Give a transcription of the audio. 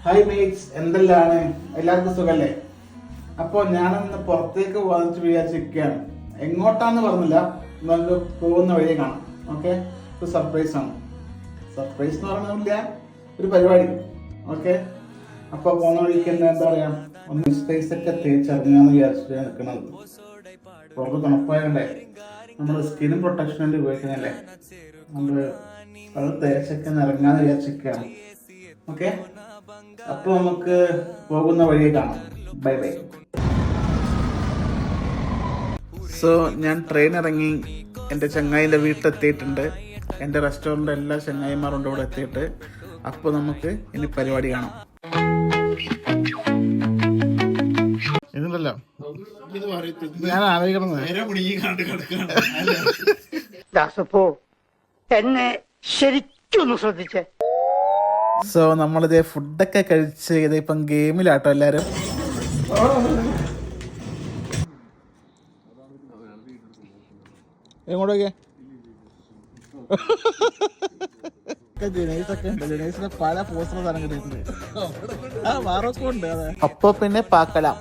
Hi mates, എന്തെല്ലാണ്? എല്ലാവർക്കും സുഖല്ലേ? അപ്പോൾ ഞാനൊന്ന് പുറത്തേക്ക് പോകാൻ വിചാരിച്ചിരിക്കുകയാണ്. എങ്ങോട്ടാന്ന് പറഞ്ഞില്ല, നമുക്ക് പോകുന്ന വഴി കാണാം. ഓക്കെ, ഒരു സർപ്രൈസ് ആണ്. സർപ്രൈസ് എന്ന് പറഞ്ഞില്ല, ഒരു പരിപാടി. ഓക്കെ, അപ്പോൾ പോകുന്ന വഴിക്ക് എന്താ പറയാ, ഒന്ന് സ്പേസ് ഒക്കെ തേച്ചിറങ്ങാന്ന് വിചാരിച്ചിട്ട് നിൽക്കുന്നത്. പുറത്ത് തണുപ്പായതുകൊണ്ടേ നമ്മൾ സ്കിൻ പ്രൊട്ടക്ഷൻ വേണ്ടി ഉപയോഗിക്കുന്നല്ലേ, നമ്മൾ അത് തേച്ചൊക്കെ ഇറങ്ങാന്ന് വിചാരിച്ചിരിക്കുകയാണ്. ഓക്കെ, അപ്പൊ നമുക്ക് പോകുന്ന വഴി കാണാം. Bye bye. സോ ഞാൻ ട്രെയിൻ ഇറങ്ങി എൻ്റെ ചങ്ങായിൻ്റെ വീട്ടിലെത്തിയിട്ടുണ്ട്. എൻ്റെ റെസ്റ്റോറൻറ്റ് എല്ലാ ചങ്ങായിമാരുണ്ട് ഇവിടെ എത്തിയിട്ട്. അപ്പോൾ നമുക്ക് ഇനി പരിപാടി കാണാം. ഇതുണ്ടല്ലോ, ഞാൻ ആലോചിക്കണത് എന്നെ ശരിക്കൊന്ന് ശ്രദ്ധിച്ചേ. സോ നമ്മളിത് ഫുഡൊക്കെ കഴിച്ച് ഇതിപ്പം ഗെയിമിലാട്ടോ എല്ലാരും. എങ്ങോട്ടൊക്കെ പല പോസ്റ്റർ സാധനം കിട്ടിയിട്ടുണ്ട്. അപ്പൊ പിന്നെ പാക്കലാം.